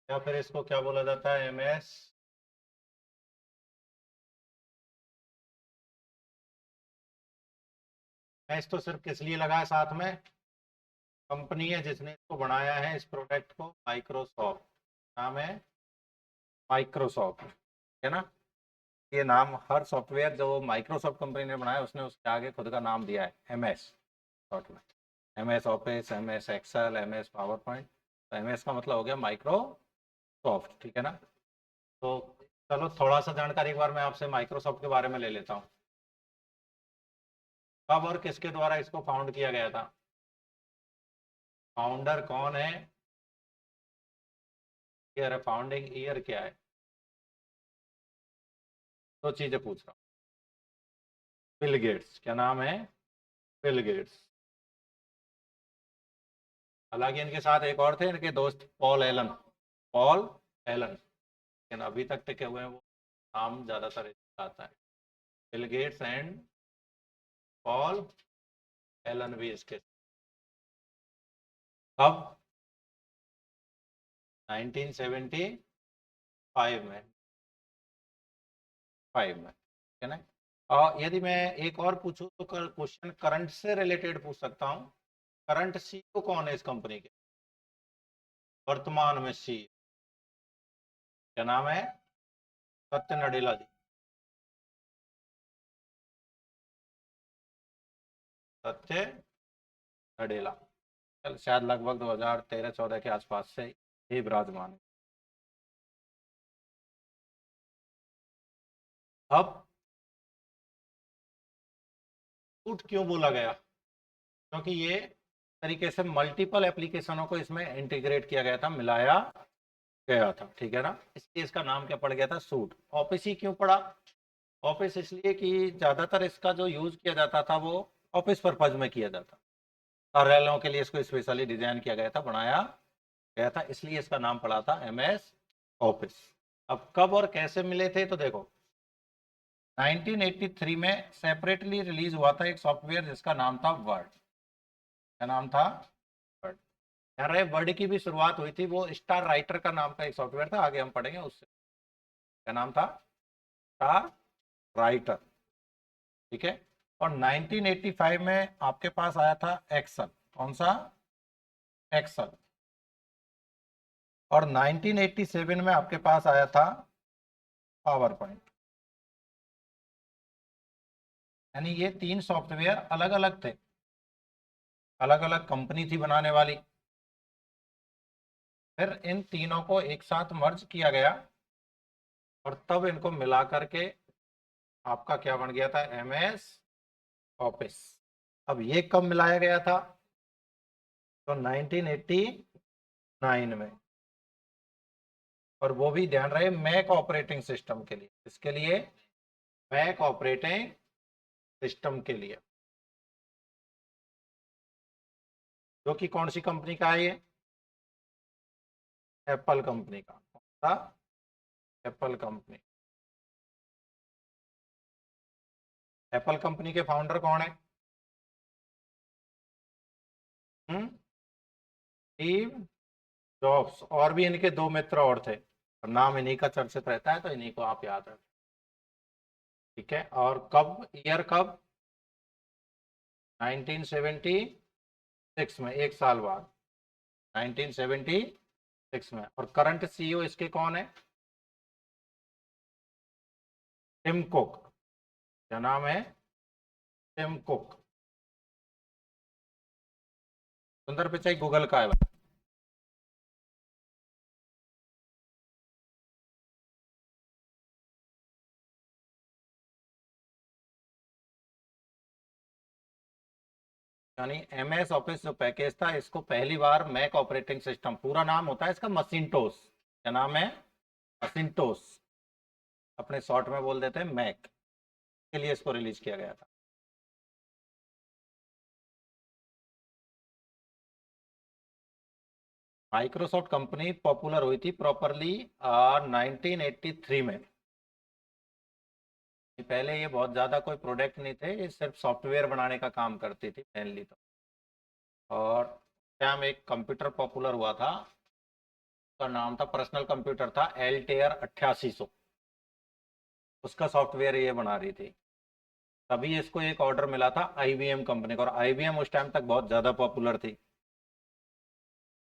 या फिर इसको क्या बोला जाता है, एमएस। एस तो सिर्फ किस लिए लगा है साथ में, कंपनी है जिसने इसको बनाया है इस प्रोडक्ट को, माइक्रोसॉफ्ट। नाम है माइक्रोसॉफ्ट, है ना। ये नाम हर सॉफ्टवेयर जो माइक्रोसॉफ्ट कंपनी ने बनाया उसने उसके आगे खुद का नाम दिया है, एमएस शॉर्ट में। MS Office, MS Excel, MS PowerPoint. तो एमएस का मतलब हो गया माइक्रोसॉफ्ट, ठीक है ना। तो चलो थोड़ा सा जानकारी एक बार मैं आपसे माइक्रोसॉफ्ट के बारे में ले लेता हूँ। कब और किसके द्वारा इसको फाउंड किया गया था, फाउंडर कौन है, ईयर है, फाउंडिंग ईयर क्या है, तो चीजें पूछ रहा हूँ। बिल गेट्स, क्या नाम है, बिल गेट्स। हालांकि इनके साथ एक और थे, इनके दोस्त, पॉल एलन, पॉल एलन, लेकिन अभी तक टिके हुए हैं वो, नाम ज्यादातर आता है। Bill Gates and Paul Allen भी इसके। कब, 1975 में, 5 में, ठीक है ना। और यदि मैं एक और पूछूं तो क्वेश्चन करंट से रिलेटेड पूछ सकता हूं। करंट सीईओ कौन है इस कंपनी के, वर्तमान में सी, क्या नाम है, सत्य नडेला जी, सत्य नडेला। शायद लगभग 2013-14 के आसपास से ही विराजमान है। अब सूट क्यों बोला गया, क्योंकि ये तरीके से मल्टीपल एप्लीकेशनों को इसमें इंटीग्रेट किया गया था, मिलाया गया था, ठीक है ना। इसलिए इसका नाम क्या पड़ गया था, सूट। ऑफिस ही क्यों पड़ा, ऑफिस इसलिए कि ज्यादातर इसका जो यूज किया जाता था वो ऑफिस पर्पज में किया जाता, कार्यालयों के लिए इसको स्पेशली डिजाइन किया गया था, बनाया गया था, इसलिए इसका नाम पड़ा था एमएस ऑफिस। अब कब और कैसे मिले थे, तो देखो 1983 में सेपरेटली रिलीज हुआ था एक सॉफ्टवेयर जिसका नाम था वर्ड। क्या नाम था, वर्ड। यार वर्ड की भी शुरुआत हुई थी, वो स्टार राइटर का नाम का एक सॉफ्टवेयर था, आगे हम पढ़ेंगे उससे। क्या नाम था, स्टार राइटर, ठीक है। और 1985 में आपके पास आया था एक्सेल, कौन सा, एक्सेल। और 1987 में आपके पास आया था पावर पॉइंट। यानी ये तीन सॉफ्टवेयर अलग अलग थे, अलग अलग कंपनी थी बनाने वाली, फिर इन तीनों को एक साथ मर्ज किया गया और तब इनको मिला करके आपका क्या बन गया था, एमएस ऑफिस। अब ये कब मिलाया गया था, तो 1989 में। और वो भी ध्यान रहे मैक ऑपरेटिंग सिस्टम के लिए, इसके लिए, मैक ऑपरेटिंग सिस्टम के लिए, जो कि कौन सी कंपनी का है ये, एप्पल कंपनी का। कौन सा, एप्पल कंपनी। एप्पल कंपनी के फाउंडर कौन है, स्टीव जॉब्स। और भी इनके दो मित्र और थे, और नाम इन्हीं का चर्चित रहता है, तो इन्हीं को आप याद रखें, ठीक है। और कब, ईयर कब, 1976 में, एक साल बाद, 1976 में। और करंट सीईओ इसके कौन है, टिम कुक। क्या नाम है, टिम कुक। सुंदर पिचाई गूगल का है। यानी एमएस ऑफिस जो पैकेज था, इसको पहली बार मैक ऑपरेटिंग सिस्टम, पूरा नाम होता है इसका मसिंटोस, क्या नाम है, मसिंटोस, अपने शॉर्ट में बोल देते हैं मैक, के लिए इसको रिलीज किया गया था। माइक्रोसॉफ्ट कंपनी पॉपुलर हुई थी प्रॉपरली 1983 में। पहले ये बहुत ज़्यादा कोई प्रोडक्ट नहीं थे, ये सिर्फ सॉफ्टवेयर बनाने का काम करती थी मेनली तो। और क्या, में एक कंप्यूटर पॉपुलर हुआ था उसका नाम था, पर्सनल कंप्यूटर था एलटेयर 8800, उसका सॉफ्टवेयर ये बना रही थी। तभी इसको एक ऑर्डर मिला था आईबीएम कंपनी का, और आईबीएम उस टाइम तक बहुत ज़्यादा पॉपुलर थी।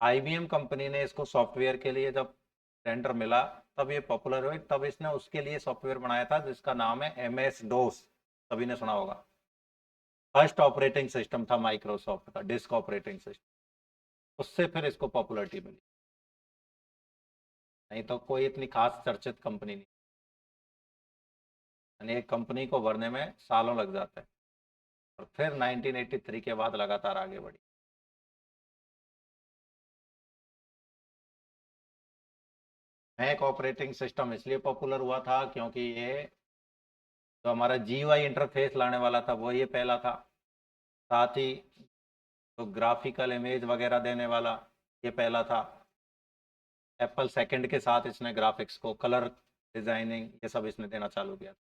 आईबीएम कंपनी ने इसको सॉफ्टवेयर के लिए जब टेंडर मिला, तब ये पॉपुलर हुई, तब इसने उसके लिए सॉफ्टवेयर बनाया था जिसका नाम है एमएस डोस, सभी ने सुना होगा। फर्स्ट ऑपरेटिंग सिस्टम था माइक्रोसॉफ्ट का, डिस्क ऑपरेटिंग सिस्टम। उससे फिर इसको पॉपुलरिटी मिली, नहीं तो कोई इतनी खास चर्चित कंपनी नहीं। यानी एक कंपनी को भरने में सालों लग जाते हैं, और फिर 1983 के बाद लगातार आगे बढ़ी। मैक ऑपरेटिंग सिस्टम इसलिए पॉपुलर हुआ था क्योंकि ये जो हमारा जीयूआई इंटरफेस लाने वाला था वो ये पहला था। साथ ही तो ग्राफिकल इमेज वगैरह देने वाला ये पहला था। एप्पल सेकंड के साथ इसने ग्राफिक्स को, कलर डिजाइनिंग, ये सब इसने देना चालू किया।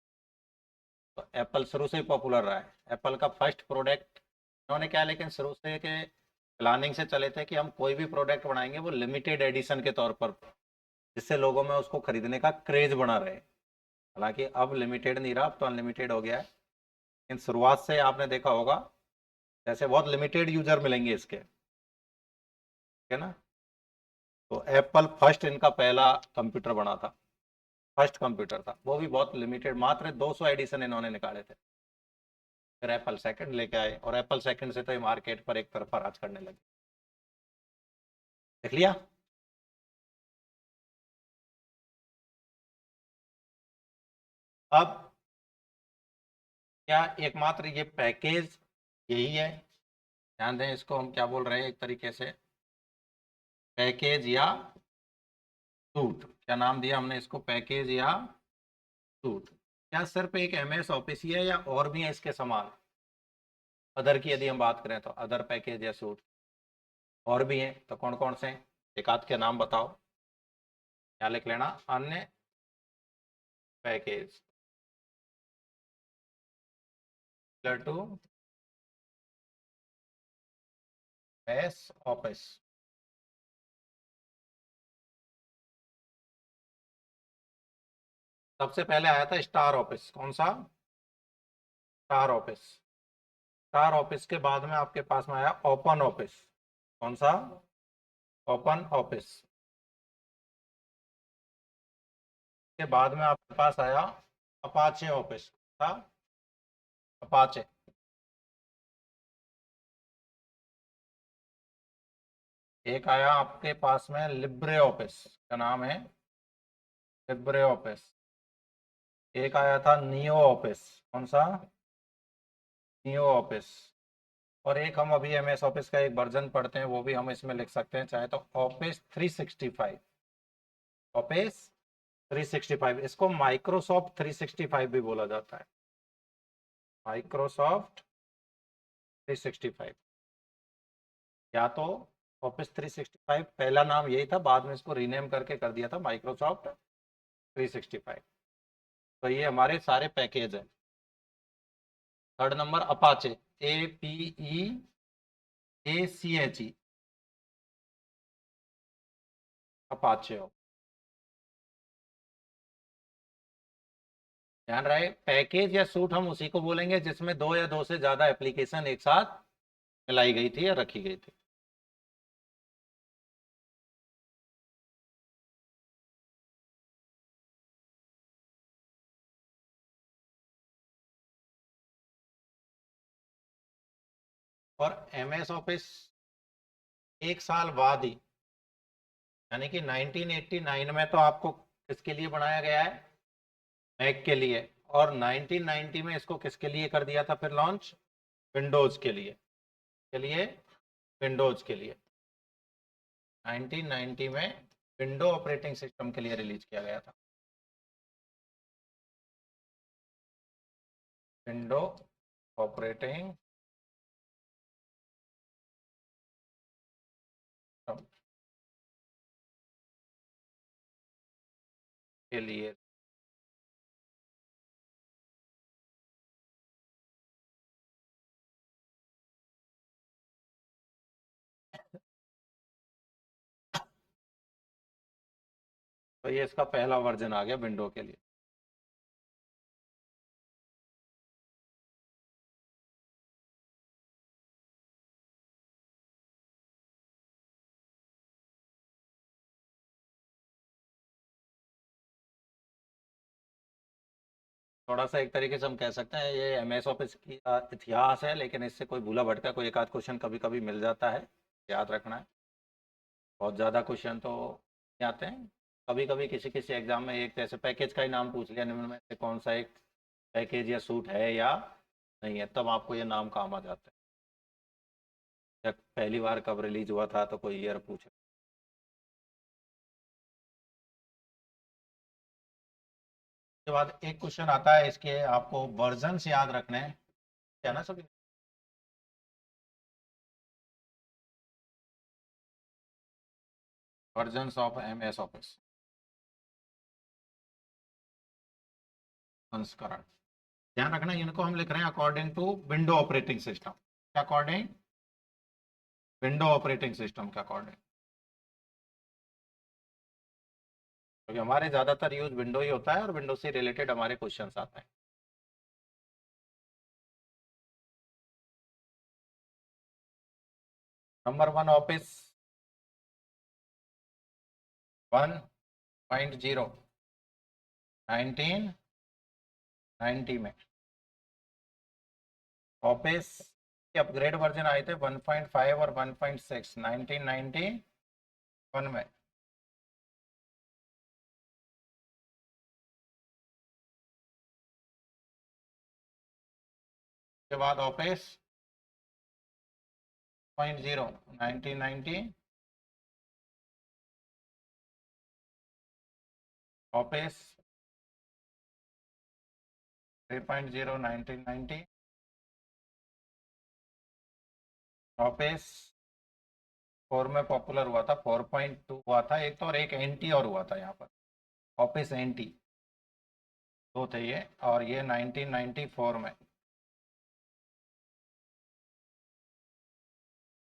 तो एप्पल शुरू से ही पॉपुलर रहा है। एप्पल का फर्स्ट प्रोडक्ट इन्होंने क्या, लेकिन शुरू से के प्लानिंग से चले थे कि हम कोई भी प्रोडक्ट बनाएंगे वो लिमिटेड एडिशन के तौर पर, जिससे लोगों में उसको खरीदने का क्रेज बना रहे। हालांकि अब लिमिटेड नहीं रहा, अब तो अनलिमिटेड हो गया है। लेकिन शुरुआत से आपने देखा होगा जैसे बहुत लिमिटेड यूजर मिलेंगे इसके, ठीक है ना। तो एप्पल फर्स्ट इनका पहला कंप्यूटर बना था, फर्स्ट कंप्यूटर था, वो भी बहुत लिमिटेड, मात्र 200 एडिशन इन्होंने निकाले थे। फिर एप्पल सेकंड लेके आए, और एप्पल सेकंड से तो ये मार्केट पर एक तरफा राज करने लगे। देख लिया। अब क्या एकमात्र ये पैकेज यही है? ध्यान दें, इसको हम क्या बोल रहे हैं, एक तरीके से पैकेज या सूट। क्या नाम दिया हमने इसको, पैकेज या सूट? क्या सिर्फ एक एमएस ऑफिस ही है या और भी है इसके समान? अदर की यदि हम बात करें तो अदर पैकेज या सूट और भी हैं, तो कौन कौन से हैं? एक आध के नाम बताओ, क्या लिख लेना, अन्य पैकेज टू एस ऑफिस। सबसे पहले आया था स्टार ऑफिस। कौन सा? Star office. स्टार ऑफिस के बाद में आपके पास में आया ओपन ऑफिस। कौन सा? Open office. के बाद में आपके पास आया अपाचे ऑफिस था, अपाचे। एक आया आपके पास में लिब्रे ऑफिस, का नाम है लिब्रे ऑफिस। एक आया था नियो ऑफिस। कौन सा? Neo office. और एक हम अभी एमएस ऑफिस का एक वर्जन पढ़ते हैं, वो भी हम इसमें लिख सकते हैं चाहे तो, ऑफिस 365। ऑफिस 365, इसको माइक्रोसॉफ्ट 365 भी बोला जाता है, माइक्रोसॉफ्ट 365। या तो ऑफिस 365 पहला नाम यही था, बाद में इसको रीनेम करके कर दिया था माइक्रोसॉफ्ट 365। तो ये हमारे सारे पैकेज हैं। Third number Apache, APEACHE, Apache. ध्यान रहे, पैकेज या सूट हम उसी को बोलेंगे जिसमें दो या दो से ज्यादा एप्लीकेशन एक साथ मिलाई गई थी या रखी गई थी। और एमएस ऑफिस एक साल बाद ही, यानी कि 1989 में तो आपको किसके लिए बनाया गया है? मैक के लिए। और 1990 में इसको किसके लिए कर दिया था फिर लॉन्च? विंडोज के लिए। के लिए? विंडोज के लिए। 1990 में विंडो ऑपरेटिंग सिस्टम के लिए रिलीज किया गया था, विंडो ऑपरेटिंग के लिए। तो ये इसका पहला वर्जन आ गया विंडो के लिए। थोड़ा सा एक तरीके से हम कह सकते हैं ये एमएस ऑफिस की इतिहास है, लेकिन इससे कोई भूला भटका कोई एक आध क्वेश्चन कभी कभी मिल जाता है, याद रखना है। बहुत ज़्यादा क्वेश्चन तो नहीं आते हैं। कभी कभी किसी किसी एग्जाम में एक जैसे पैकेज का ही नाम पूछ लिया, निम्न में से कौन सा एक पैकेज या सूट है या नहीं है, तब आपको ये नाम काम आ जाता है। जब पहली बार कब रिलीज हुआ था तो कोई ईयर पूछे। उसके बाद एक क्वेश्चन आता है, इसके आपको वर्जन याद रखने हैं, क्या ना सभी। वर्जन्स ऑफ एमएस ऑफिस, संस्करण। ध्यान रखना इनको हम लिख रहे हैं according to window operating system, according window operating system के अकॉर्डिंग, क्योंकि हमारे ज्यादातर यूज विंडो ही होता है और विंडो से रिलेटेड हमारे क्वेश्चंस आते हैं। नंबर वन ऑफिस 1.0 1990 में। ऑफिस के अपग्रेड वर्जन आए थे 1.5 और 1.6 1991 में। के बाद ऑफिस 0.0 1990, ऑफिस 3.0 1990, ऑफिस 4 में पॉपुलर हुआ था, 4.2 हुआ था एक तो, और एक एनटी और हुआ था यहाँ पर, ऑफिस एनटी दो थे ये, और ये 1994 में।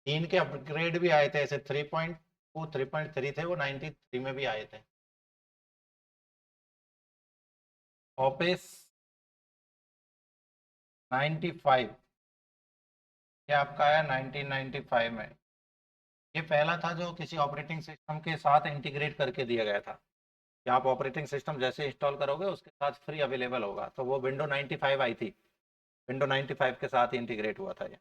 तीन के अपग्रेड भी आए थे ऐसे, 3.2 3.3 थे वो 93 में भी आए थे। ऑफिस 95 ये आपका आया 1995 में। ये पहला था जो किसी ऑपरेटिंग सिस्टम के साथ इंटीग्रेट करके दिया गया था कि आप ऑपरेटिंग सिस्टम जैसे इंस्टॉल करोगे उसके साथ फ्री अवेलेबल होगा, तो वो विंडो 95 आई थी, विंडो 95 के साथ ही इंटीग्रेट हुआ था ये।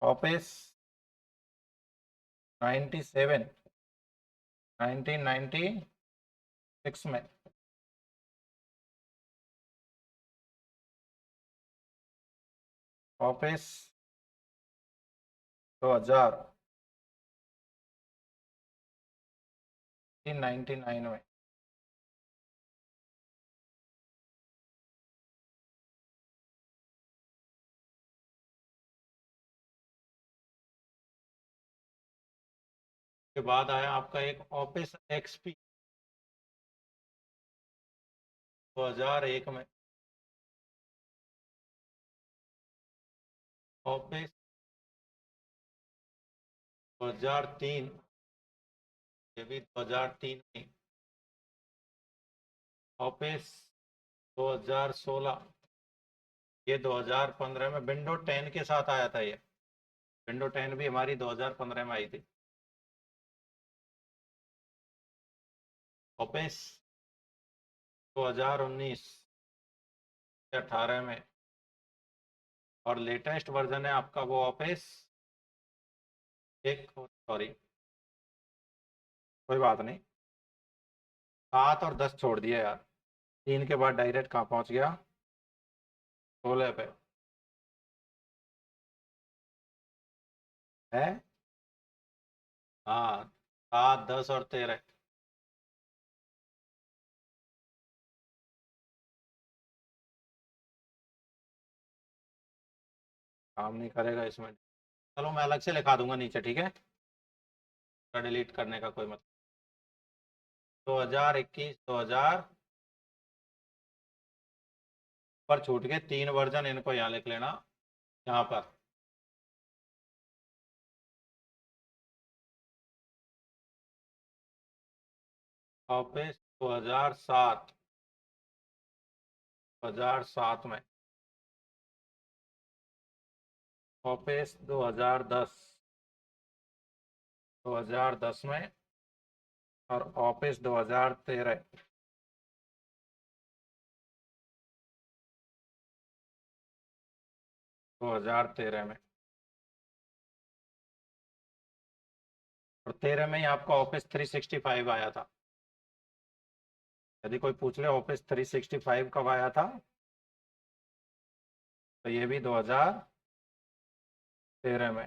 ऑफिस 97 1996 में। ऑफिस 2000 1999 में। के बाद आया आपका एक ऑफिस एक्सपी 2001 में। ऑफिस 2003, ये भी 2003 में। ऑफिस 2016, ये 2015 में विंडो 10 के साथ आया था ये। विंडो 10 भी हमारी 2015 में आई थी। ऑफिस 2019 18 में। और लेटेस्ट वर्जन है आपका वो ऑफिस एक, सॉरी कोई बात नहीं, 7 और 10 छोड़ दिया यार, 3 के बाद डायरेक्ट कहाँ पहुंच गया, 16 पे है। हाँ, 7 10 और 13। काम नहीं करेगा इसमें, चलो मैं अलग से लिखा दूंगा नीचे, ठीक है, डिलीट करने का कोई मतलब। 2021 2000 पर छूट के 3 वर्जन, इनको यहाँ लिख लेना यहाँ पर। ऑफिस 2007 में। ऑफिस 2010 में। और ऑफिस 2013 में। और 13 में ही आपका ऑफिस 365 आया था। यदि कोई पूछ ले ऑफिस 365 कब आया था, तो ये भी 2013 में।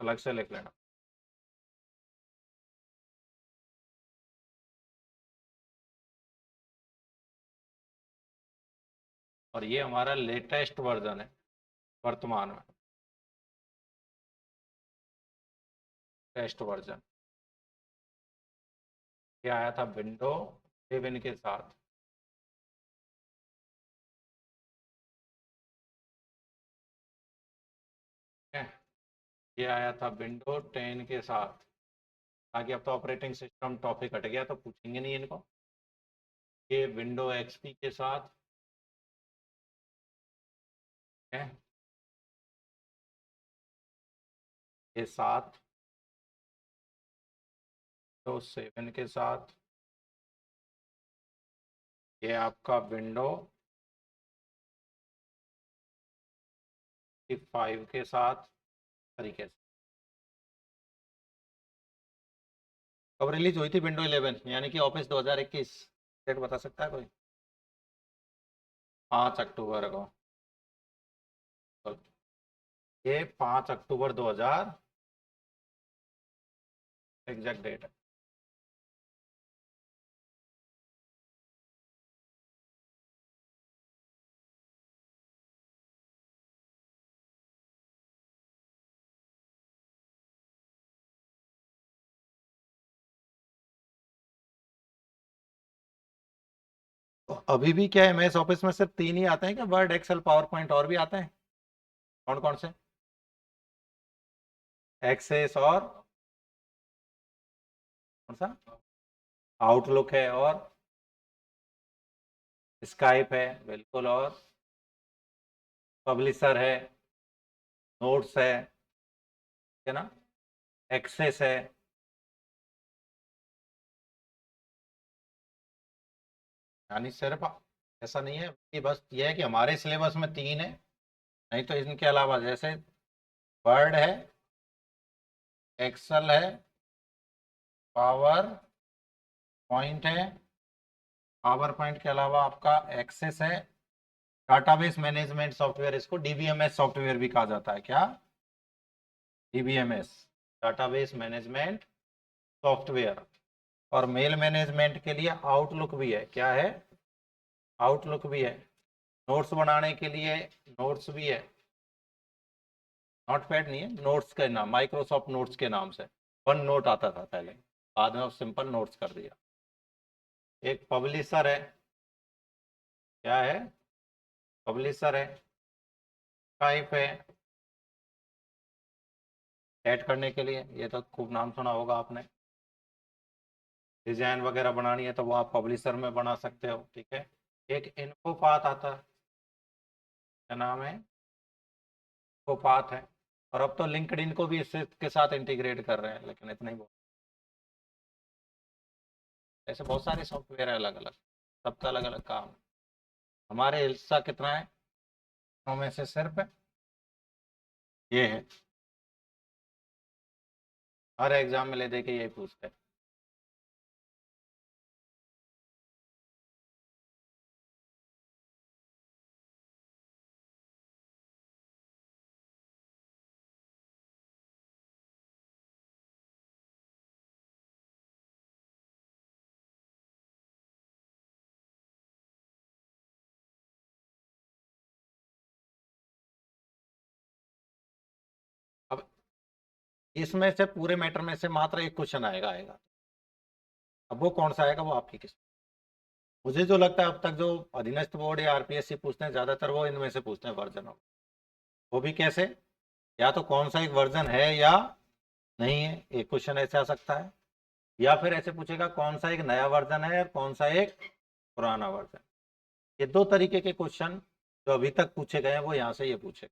अलग से लिख लेना। और ये हमारा लेटेस्ट वर्जन है वर्तमान में, टेस्ट वर्जन। ये आया था विंडो 7 के साथ। ये आया था विंडो 10 के साथ। आगे अब तो ऑपरेटिंग सिस्टम टॉपिक हट गया, तो पूछेंगे नहीं इनको। ये विंडो एक्सपी के साथ है। ये 7 तो 7 के साथ। ये आपका विंडो 5 के साथ तरीके से। कब रिलीज हुई थी विंडो 11 यानी कि ऑफिस 2021? डेट बता सकता है कोई? 5 अक्टूबर को। ये 5 अक्टूबर 2000 एग्जैक्ट डेट है। तो अभी भी क्या एमएस ऑफिस में सिर्फ 3 ही आते हैं क्या? वर्ड, एक्सेल, पावर पॉइंट और भी आते हैं? कौन कौन से? एक्सेस और कौन सा? आउटलुक है और स्काइप है बिल्कुल, और पब्लिशर है, नोट्स है ना, एक्सेस है। यानी सिर्फ ऐसा नहीं है कि बस ये है कि हमारे सिलेबस में 3 है, नहीं तो इनके अलावा जैसे वर्ड है, एक्सेल है, पावर पॉइंट है। पावर पॉइंट के अलावा आपका एक्सेस है, डाटाबेस मैनेजमेंट सॉफ्टवेयर, इसको डीबीएमएस सॉफ्टवेयर भी कहा जाता है। क्या? DBMS, database management software. और मेल मैनेजमेंट के लिए आउटलुक भी है। क्या है? आउटलुक भी है। नोट्स बनाने के लिए नोट्स भी है। नोटपैड नहीं है, नोट्स के नाम, माइक्रोसॉफ्ट नोट्स के नाम से। वन नोट आता था पहले, बाद में सिंपल नोट्स कर दिया। एक पब्लिशर है। क्या है? पब्लिशर है। स्काइप है चैट करने के लिए, ये तो खूब नाम सुना होगा आपने। डिजाइन वगैरह बनानी है तो वो आप पब्लिशर में बना सकते हो। ठीक है। एक इन्फोपाथ आता है, क्या नाम है? इन्फोपाथ है। और अब तो लिंक्डइन को भी इससे के साथ इंटीग्रेट कर रहे हैं, लेकिन इतना ही बहुत। ऐसे बहुत सारे सॉफ्टवेयर है अलग अलग, सबका अलग अलग काम है। हमारे हिस्सा कितना है में से सिर्फ ये है। हर एग्जाम में ले दे के यही पूछते हैं। अब इसमें से पूरे मैटर में से मात्र एक क्वेश्चन आएगा। अब वो कौन सा आएगा वो आपकी किस्मत। मुझे जो लगता है अब तक जो अधीनस्थ बोर्ड या आरपीएससी पूछते हैं ज्यादातर वो इनमें से पूछते हैं वर्जन ऑफ। वो भी कैसे? या तो कौन सा एक वर्जन है या नहीं है, एक क्वेश्चन ऐसे आ सकता है। या फिर ऐसे पूछेगा कौन सा एक नया वर्जन है और कौन सा एक पुराना वर्जन। ये दो तरीके के क्वेश्चन जो अभी तक पूछे गए हैं वो यहाँ से ये पूछे,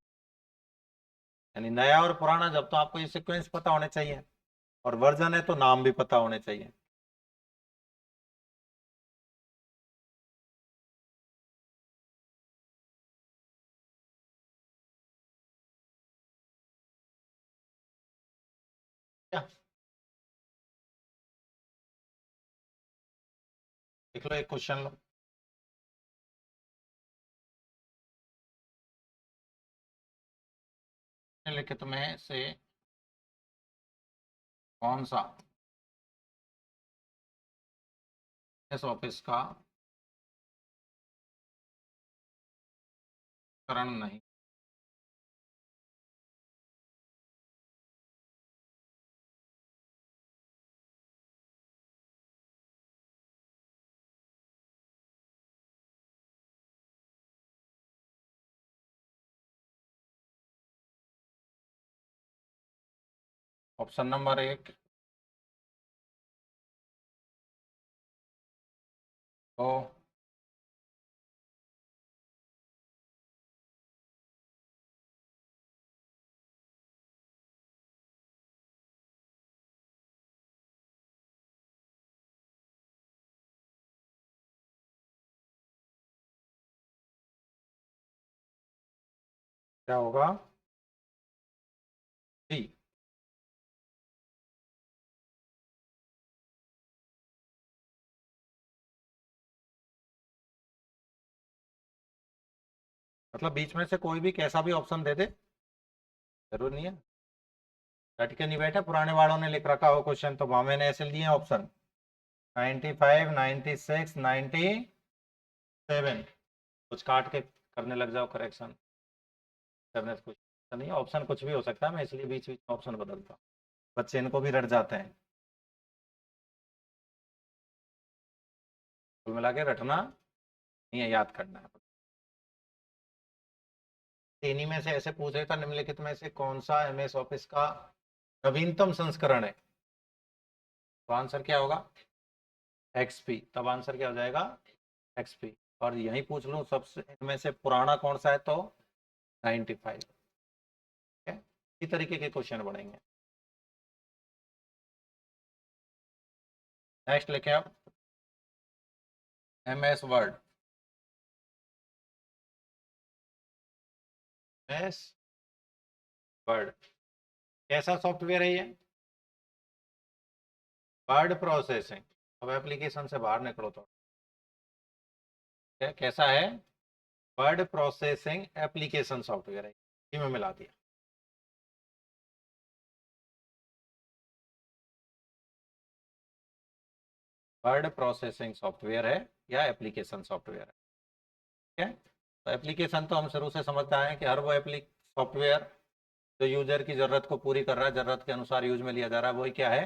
यानी नया और पुराना। जब तो आपको ये सीक्वेंस पता होने चाहिए, और वर्जन है तो नाम भी पता होने चाहिए। क्या देख लो, एक क्वेश्चन लो। निम्नलिखित में से कौन सा इस ऑफिस का करण नहीं। ऑप्शन नंबर एक, तो क्या होगा? जी। मतलब बीच में से कोई भी कैसा भी ऑप्शन दे दे, जरूर नहीं है। रट के नहीं बैठे, पुराने वालों ने लिख रखा हो क्वेश्चन तो भावे ने ऐसे दिए ऑप्शन 95, 96, 97। कुछ काट के करने लग जाओ करेक्शन करने से कुछ नहीं, ऑप्शन कुछ भी हो सकता है, मैं इसलिए बीच बीच में ऑप्शन बदलता हूँ, बच्चे इनको भी रट जाते हैं। कुल मिला के रटना नहीं है, याद करना है। इन्हीं में से ऐसे पूछ रहे था, निम्नलिखित में से कौन सा एमएस ऑफिस का नवीनतम संस्करण है? तो आंसर क्या होगा? एक्सपी। तब आंसर क्या हो जाएगा? एक्सपी। और यही पूछ लूँ सबसे इनमें से पुराना कौन सा है, तो 95। ठीक है, इसी तरीके के क्वेश्चन बढ़ेंगे। नेक्स्ट लिखे आप, एमएस वर्ड। एमएस वर्ड कैसा सॉफ्टवेयर है ये? Word processing. अब एप्लीकेशन से बाहर निकलो तो कैसा है? वर्ड प्रोसेसिंग एप्लीकेशन सॉफ्टवेयर है, इसी में मिला दिया। वर्ड प्रोसेसिंग सॉफ्टवेयर है या एप्लीकेशन सॉफ्टवेयर है। ठीक है, तो एप्लीकेशन तो हम शुरू से समझते आए हैं कि हर वो एप्लीक सॉफ्टवेयर जो यूजर की जरूरत को पूरी कर रहा है, जरूरत के अनुसार यूज में लिया जा रहा है, वही क्या है?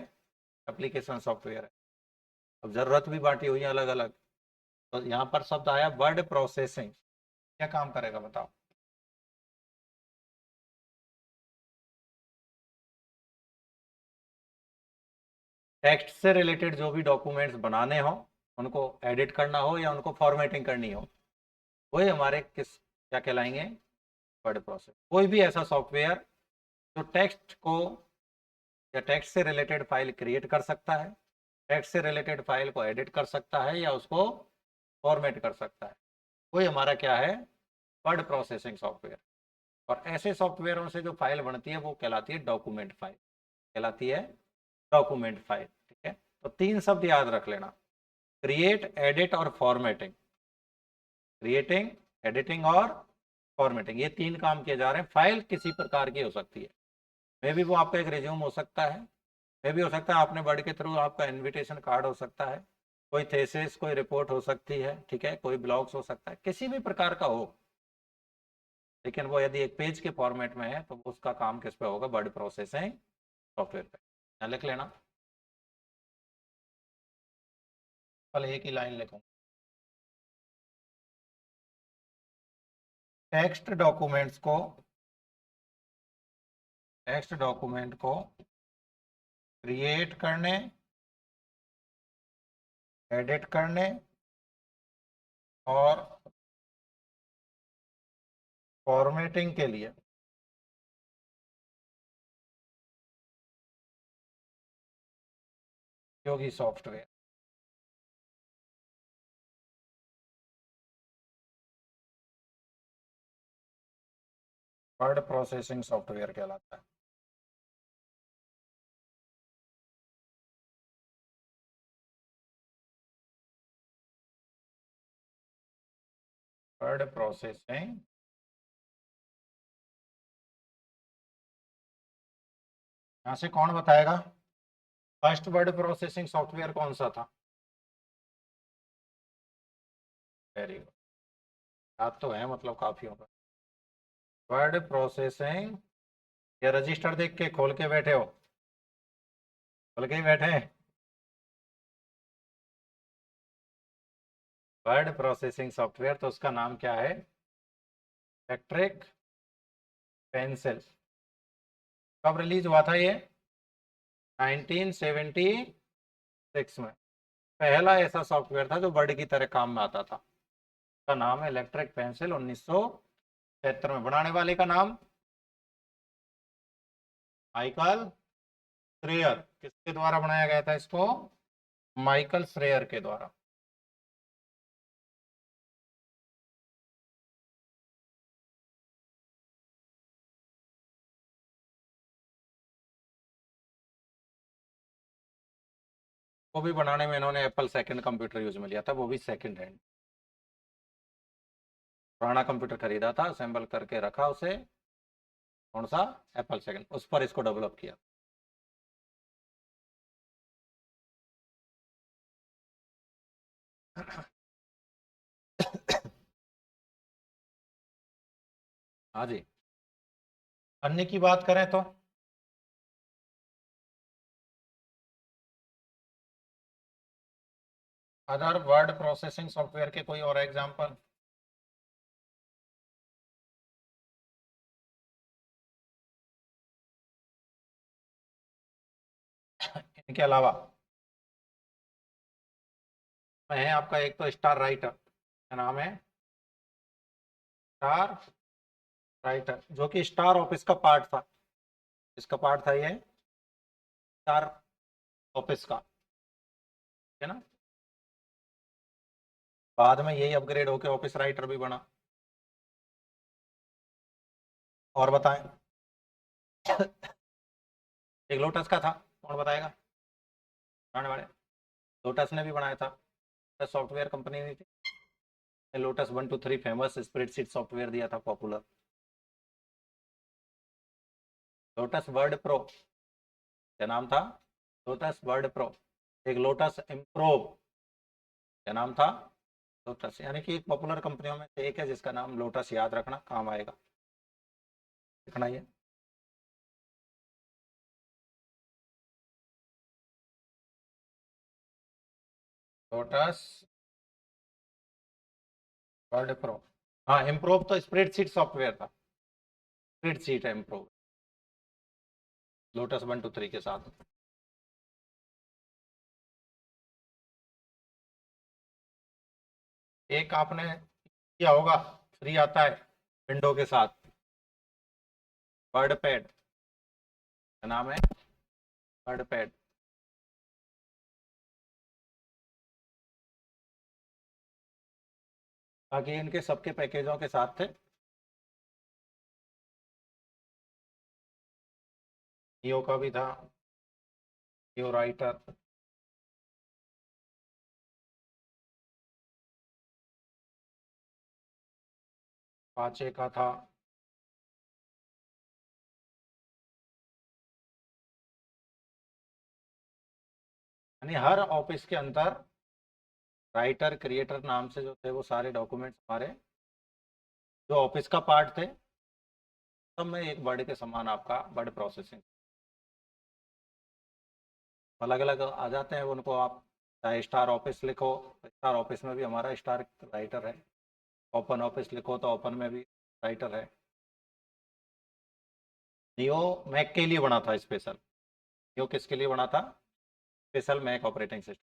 एप्लीकेशन सॉफ्टवेयर है। अब जरूरत भी बांटी हुई है अलग अलग, तो यहाँ पर शब्द आया वर्ड प्रोसेसिंग। क्या काम करेगा बताओ? टेक्स्ट से रिलेटेड जो भी डॉक्यूमेंट्स बनाने हो, उनको एडिट करना हो या उनको फॉर्मेटिंग करनी हो, वही हमारे किस क्या कहलाएंगे? Word process. कोई भी ऐसा सॉफ्टवेयर जो टेक्स्ट को या टेक्स्ट से रिलेटेड फाइल क्रिएट कर सकता है, टेक्स्ट से रिलेटेड फाइल को एडिट कर सकता है या उसको फॉर्मेट कर सकता है, वही हमारा क्या है? Word processing software. और ऐसे सॉफ्टवेयरों से जो फाइल बनती है वो कहलाती है डॉक्यूमेंट फाइल, कहलाती है डॉक्यूमेंट फाइल। ठीक है, तो तीन शब्द याद रख लेना, क्रिएट, एडिट और फॉर्मेटिंग। क्रिएटिंग, एडिटिंग और फॉर्मेटिंग, ये तीन काम किए जा रहे हैं। फाइल किसी प्रकार की हो सकती है, मे भी वो आपका एक रिज्यूम हो सकता है, मे भी हो सकता है आपने वर्ड के थ्रू आपका इनविटेशन कार्ड हो सकता है, कोई थेसिस, कोई रिपोर्ट हो सकती है, ठीक है, कोई ब्लॉग्स हो सकता है, किसी भी प्रकार का हो, लेकिन वो यदि एक पेज के फॉर्मेट में है तो उसका काम किस पे होगा? वर्ड प्रोसेसिंग सॉफ्टवेयर पे। यहाँ लिख लेना, कल एक ही लाइन लिखूँ। टेक्स्ट डॉक्यूमेंट्स को टेक्स्ट डॉक्यूमेंट को क्रिएट करने, एडिट करने और फॉर्मेटिंग के लिए उपयोगी सॉफ्टवेयर वर्ड प्रोसेसिंग सॉफ्टवेयर कहलाता है। वर्ड प्रोसेसिंग यहां से कौन बताएगा फर्स्ट वर्ड प्रोसेसिंग सॉफ्टवेयर कौन सा था? वेरी गुड, याद तो है, मतलब काफी होगा। वर्ड प्रोसेसिंग, ये रजिस्टर देख के खोल के बैठे हो? खोल के ही बैठे हैं? वर्ड प्रोसेसिंग सॉफ्टवेयर, तो उसका नाम क्या है? Electric pencil. कब रिलीज हुआ था ये? 1976 में। पहला ऐसा सॉफ्टवेयर था जो वर्ड की तरह काम में आता था। उसका नाम है इलेक्ट्रिक पेंसिल। 1976 में। बनाने वाले का नाम माइकल श्रेयर। किसके द्वारा बनाया गया था इसको? माइकल श्रेयर के द्वारा। वो भी बनाने में इन्होंने एप्पल सेकंड कंप्यूटर यूज में लिया था, वो भी सेकंड हैंड। पुराना कंप्यूटर खरीदा था, असेंबल करके रखा उसे, कौन सा? एप्पल सेकंड, उस पर इसको डेवलप किया। हाँ जी। अन्य की बात करें तो अदर वर्ड प्रोसेसिंग सॉफ्टवेयर के कोई और एग्जांपल? इनके अलावा है आपका एक तो स्टार राइटर, क्या नाम है? स्टार राइटर, जो कि स्टार ऑफिस का पार्ट था। इसका पार्ट था ये स्टार ऑफिस का, है ना? बाद में यही अपग्रेड होकर ऑफिस राइटर भी बना। और बताएं। एक लोटस का था, कौन बताएगा? बनाने वाले लोटस ने भी बनाया था, सॉफ्टवेयर कंपनी नहीं थी? लोटस 1 2 3 फेमस स्प्रेडशीट सॉफ्टवेयर दिया था, पॉपुलर। लोटस वर्ड प्रो, क्या नाम था? Lotus word pro. एक लोटस इम्प्रोव, क्या नाम था? लोटस, यानी कि पॉपुलर कंपनियों में से एक है जिसका नाम लोटस, याद रखना, काम आएगा, लिखना ये। Lotus word pro. हाँ, इम्प्रोव तो स्प्रेडशीट सॉफ्टवेयर था, स्प्रेडशीट है इम्प्रोव, लोटस 1 2 3 के साथ। एक आपने किया होगा, फ्री आता है विंडो के साथ, वर्ड पैड, क्या नाम है? Word pad. बाकी इनके सबके पैकेजों के साथ थे। जियो का भी था, जियो राइटर। पाचे का था। यानी हर ऑफिस के अंदर राइटर क्रिएटर नाम से जो थे वो सारे डॉक्यूमेंट्स हमारे जो ऑफिस का पार्ट थे, सब में एक वर्ड के समान आपका वर्ड प्रोसेसिंग अलग अलग आ जाते हैं। उनको आप चाहे स्टार ऑफिस लिखो, स्टार ऑफिस में भी हमारा स्टार राइटर है। ओपन ऑफिस लिखो तो ओपन में भी राइटर है। नियो मैक के लिए बना था स्पेशल, यो किसके लिए बना था? Special Mac operating system.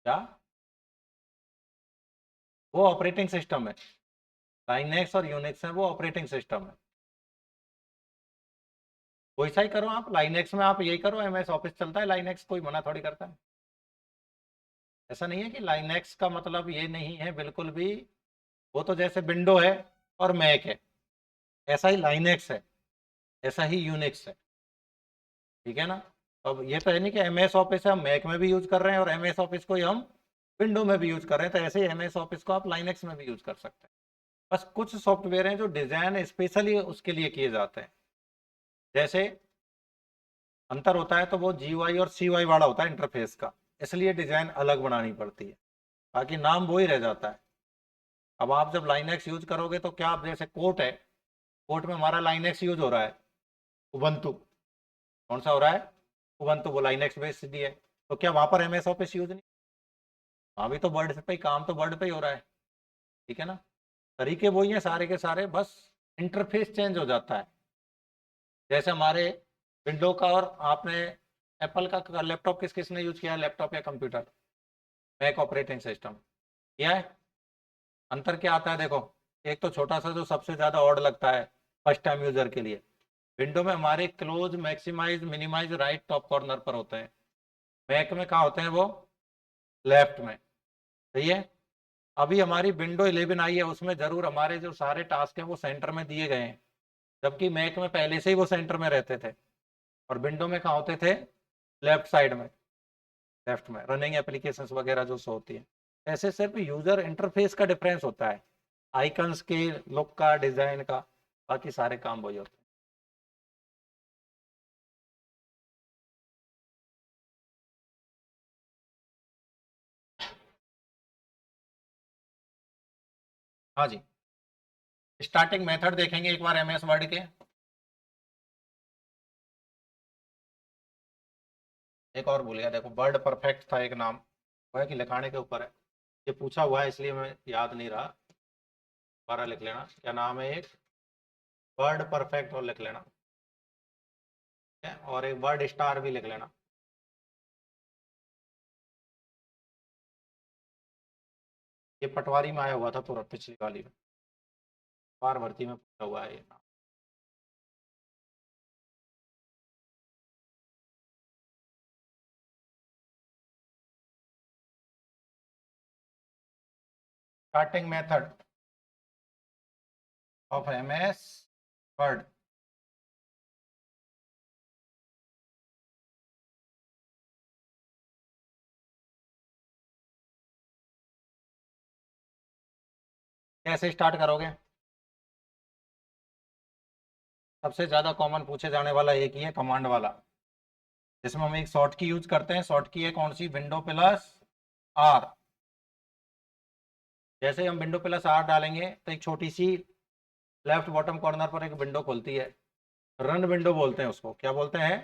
क्या? वो ऑपरेटिंग सिस्टम है। लाइनेक्स और यूनिक्स है वो ऑपरेटिंग सिस्टम है। कोई सा ही करो आप, लाइनेक्स में आप यही करो, एमएस ऑफिस चलता है, लाइनेक्स कोई मना थोड़ी करता है। ऐसा नहीं है कि लाइनेक्स का मतलब ये नहीं है बिल्कुल भी। वो तो जैसे विंडो है और मैक है, ऐसा ही लाइनेक्स है, ऐसा ही यूनिक्स है। ठीक है ना? अब ये तो है नहीं कि एमएस ऑफिस है हम मैक में भी यूज कर रहे हैं और एमएस ऑफिस को ही हम विंडो में भी यूज कर रहे हैं, तो ऐसे ही एमएस ऑफिस को आप लाइनेक्स में भी यूज कर सकते हैं। बस कुछ सॉफ्टवेयर हैं जो डिजाइन स्पेशली उसके लिए किए जाते हैं। जैसे अंतर होता है तो वो जीयूआई और सीयूआई वाला होता है इंटरफेस का, इसलिए डिजाइन अलग बनानी पड़ती है, बाकी नाम वो ही रह जाता है। अब आप जब लाइनेक्स यूज करोगे तो क्या, आप जैसे कोट है, कोट में हमारा लाइनेक्स यूज हो रहा है, उबंटू। कौन सा हो रहा है? उबंटू, वो लाइनेक्स बेस्ड दी है। तो क्या वहां पर एमएस ऑफिस यूज नहीं? वहां भी तो वर्ड पे ही काम, तो वर्ड पे ही हो रहा है। ठीक है ना? तरीके वही हैं सारे के सारे, बस इंटरफेस चेंज हो जाता है। जैसे हमारे विंडो का और आपने एप्पल का लैपटॉप किस किसने यूज किया है, लैपटॉप या कंप्यूटर? मैक ऑपरेटिंग सिस्टम किया है। अंतर क्या आता है देखो, एक तो छोटा सा जो सबसे ज्यादा ऑड लगता है फर्स्ट टाइम यूजर के लिए, विंडो में हमारे close, maximise, minimise right top corner पर होते हैं। मैक में कहाँ होते हैं वो? लेफ्ट में। सही है। अभी हमारी विंडो 11 आई है, उसमें जरूर हमारे जो सारे टास्क हैं वो सेंटर में दिए गए हैं, जबकि मैक में पहले से ही वो सेंटर में रहते थे, और विंडो में कहाँ होते थे? लेफ्ट साइड में, लेफ्ट में रनिंग एप्लीकेशंस वगैरह जो शो होती है। ऐसे सिर्फ यूजर इंटरफेस का डिफरेंस होता है, आइकन्स के लुक का, डिजाइन का, बाकी सारे काम वही होते हैं। हाँ जी। स्टार्टिंग मेथड देखेंगे एक बार एमएस वर्ड के। एक और भूल गया, देखो वर्ड परफेक्ट था एक नाम, वो है कि लिखाने के ऊपर है, ये पूछा हुआ है इसलिए मैं याद नहीं रहा, दोबारा लिख लेना। क्या नाम है? एक वर्ड परफेक्ट और लिख लेना, ठीक है? और एक वर्ड स्टार भी लिख लेना। ये पटवारी में आया हुआ था पूरा, पिछली वाली में, बार भर्ती में पूछा हुआ है ये नाम। Starting method of MS word. कैसे स्टार्ट करोगे? सबसे ज्यादा कॉमन पूछे जाने वाला एक ही है, कमांड वाला, जिसमें हम एक शॉर्ट की यूज करते हैं। शॉर्ट की है कौन सी? Window plus are. जैसे ही हम विंडो प्लस आर डालेंगे तो एक छोटी सी लेफ्ट बॉटम कॉर्नर पर एक विंडो खुलती है, रन विंडो बोलते हैं उसको। क्या बोलते हैं?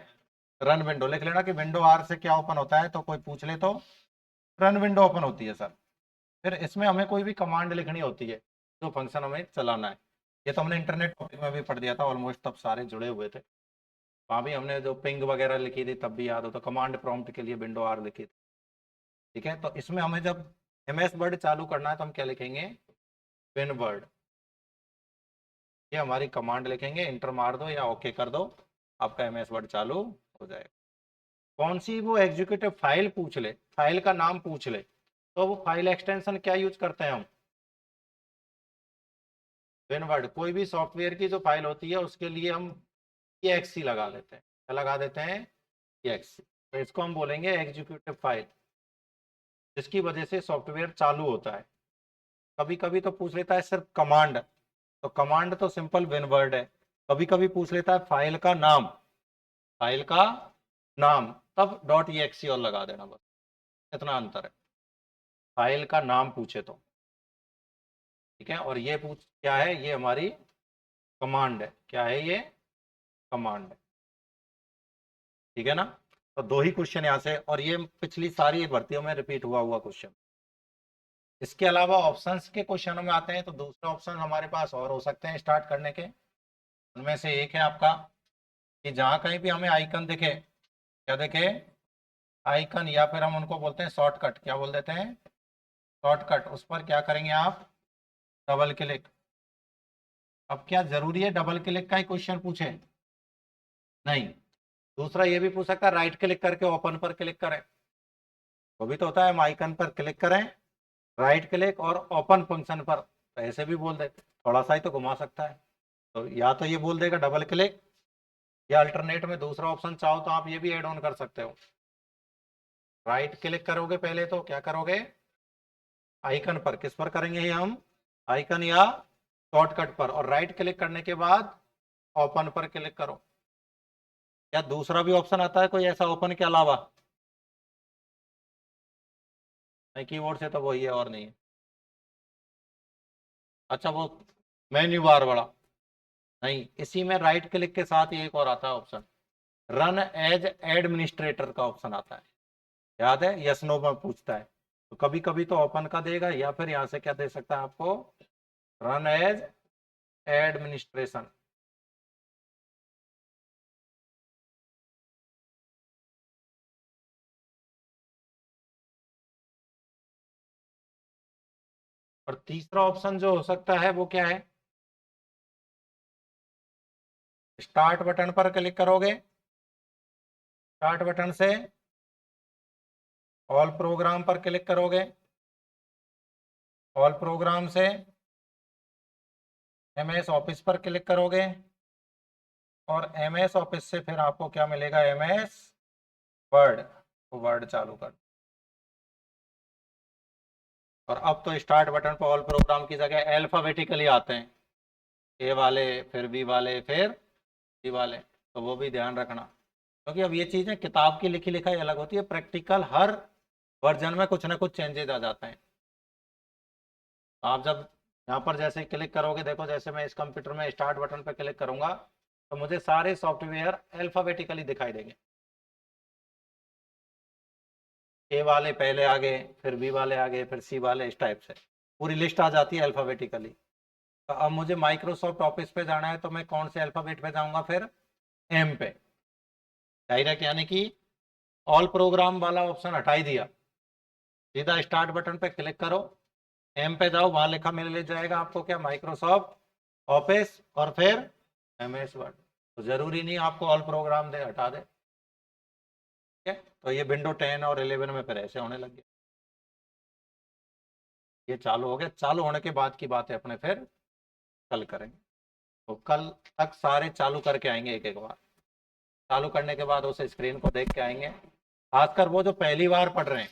Run window. लिख लेना कि विंडो आर से क्या ओपन होता है, तो कोई पूछ ले तो रन विंडो ओपन होती है सर। फिर इसमें हमें कोई भी कमांड लिखनी होती है, जो फंक्शन हमें चलाना है। ये तो हमने इंटरनेट टॉपिक में भी पढ़ दिया था ऑलमोस्ट, तब सारे जुड़े हुए थे। वहाँ भी हमने जो पिंग वगैरह लिखी थी तब भी याद हो, तो कमांड प्रॉम्प्ट के लिए विंडो आर लिखी थी। ठीक है, तो इसमें हमें जब एमएस वर्ड चालू करना है तो हम क्या लिखेंगे? Win word. ये हमारी कमांड लिखेंगे, इंटर मार दो या ओके कर दो, आपका एमएस वर्ड चालू हो जाएगा। कौन सी वो एग्जीक्यूटिव फाइल पूछ ले, फाइल का नाम पूछ ले, तो वो फाइल एक्सटेंशन क्या यूज करते हैं हम? विनवर्ड। कोई भी सॉफ्टवेयर की जो फाइल होती है उसके लिए हम EXE लगा देते हैं। क्या लगा देते हैं? EXE। तो इसको हम बोलेंगे एग्जीक्यूटिव फाइल, जिसकी वजह से सॉफ्टवेयर चालू होता है। कभी कभी तो पूछ लेता है सिर्फ कमांड, तो कमांड तो सिंपल विनवर्ड है। कभी कभी पूछ लेता है फाइल का नाम, फाइल का नाम, तब .exe और लगा देना, बस इतना अंतर है। फाइल का नाम पूछे तो, ठीक है। और ये पूछ क्या है? ये हमारी कमांड है। क्या है ये? कमांड है। ठीक है ना? तो दो ही क्वेश्चन यहाँ से, और ये पिछली सारी भर्तियों में रिपीट हुआ हुआ क्वेश्चन। इसके अलावा ऑप्शंस के क्वेश्चनों में आते हैं तो दूसरे ऑप्शन हमारे पास और हो सकते हैं स्टार्ट करने के। उनमें से एक है आपका कि जहां कहीं भी हमें आइकन दिखे, क्या दिखे, आइकन, या फिर हम उनको बोलते हैं शॉर्टकट, क्या बोल देते हैं, शॉर्टकट, उस पर क्या करेंगे आप, डबल क्लिक। अब क्या जरूरी है डबल क्लिक का ही क्वेश्चन पूछे, नहीं, दूसरा ये भी पूछ सकता है राइट क्लिक करके ओपन पर क्लिक करें, वो भी तो होता है, हम आइकन पर क्लिक करें, राइट क्लिक और ओपन फंक्शन पर, तो ऐसे भी बोल दे, थोड़ा सा ही तो घुमा सकता है, तो या तो ये बोल देगा डबल क्लिक, या अल्टरनेट में दूसरा ऑप्शन चाहो तो आप ये भी ऐड ऑन कर सकते हो, राइट क्लिक करोगे पहले तो क्या करोगे, आइकन पर, किस पर करेंगे ये हम, आइकन या शॉर्टकट पर, और राइट क्लिक करने के बाद ओपन पर क्लिक करो। क्या दूसरा भी ऑप्शन आता है कोई ऐसा ओपन के अलावा, नहीं, कीबोर्ड से तो वही है और नहीं है, अच्छा वो मेन्यू बार वाला, नहीं, इसी में राइट क्लिक के साथ ही एक और आता है ऑप्शन, रन एज एडमिनिस्ट्रेटर का ऑप्शन आता है, याद है, यस नो में पूछता है, तो कभी कभी तो ओपन का देगा, या फिर यहां से क्या दे सकता है आपको, रन एज एडमिनिस्ट्रेशन। और तीसरा ऑप्शन जो हो सकता है वो क्या है, स्टार्ट बटन पर क्लिक करोगे, स्टार्ट बटन से ऑल प्रोग्राम पर क्लिक करोगे, ऑल प्रोग्राम से एमएस ऑफिस पर क्लिक करोगे, और एमएस ऑफिस से फिर आपको क्या मिलेगा, एमएस वर्ड, तो वर्ड चालू कर, और अब तो स्टार्ट बटन पर ऑल प्रोग्राम की जगह अल्फाबेटिकली आते हैं, ए वाले, फिर बी वाले, फिर सी वाले, तो वो भी ध्यान रखना, क्योंकि अब ये चीजें किताब की लिखी लिखाई अलग होती है, प्रैक्टिकल हर वर्जन में कुछ ना कुछ चेंजेस आ जाते हैं। आप जब यहाँ पर जैसे क्लिक करोगे, देखो जैसे मैं इस कंप्यूटर में स्टार्ट बटन पर क्लिक करूंगा तो मुझे सारे सॉफ्टवेयर अल्फाबेटिकली दिखाई देंगे, ए वाले पहले आ गए, फिर बी वाले आ गए, फिर सी वाले, इस टाइप से पूरी लिस्ट आ जाती है अल्फाबेटिकली। तो अब मुझे माइक्रोसॉफ्ट ऑफिस पे जाना है तो मैं कौन से अल्फाबेट पे जाऊंगा, फिर एम पे, डायरेक्ट, यानी कि ऑल प्रोग्राम वाला ऑप्शन हटा ही दिया, सीधा स्टार्ट बटन पे क्लिक करो, एम पे जाओ, वहां लिखा मिल जाएगा आपको क्या, माइक्रोसॉफ्ट ऑफिस, और फिर एमएस वर्ड, तो जरूरी नहीं आपको ऑल प्रोग्राम दे, हटा दे, ठीक है, तो ये विंडो 10 और 11 में फिर ऐसे होने लग गया, ये चालू हो गया, चालू होने के बाद की बात है अपने फिर कल करेंगे, तो कल तक सारे चालू करके आएंगे एक एक बार, चालू करने के बाद उस स्क्रीन को देख के आएंगे, खासकर वो जो पहली बार पढ़ रहे हैं,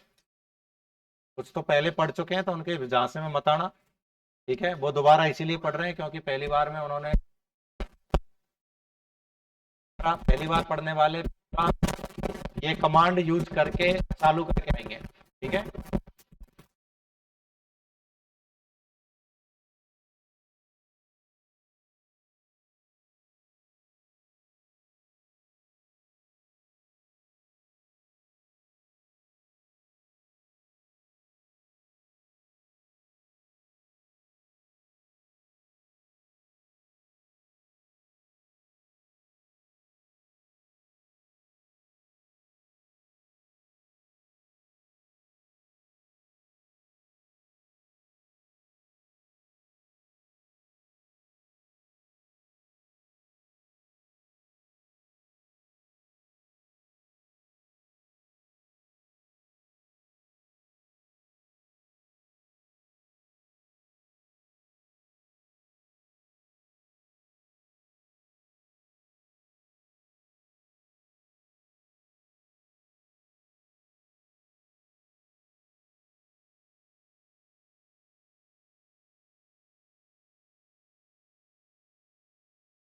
कुछ तो पहले पढ़ चुके हैं तो उनके झांसे में मत आना, ठीक है, वो दोबारा इसीलिए पढ़ रहे हैं क्योंकि पहली बार में उन्होंने, पहली बार पढ़ने वाले ये कमांड यूज करके चालू करके आएंगे, ठीक है।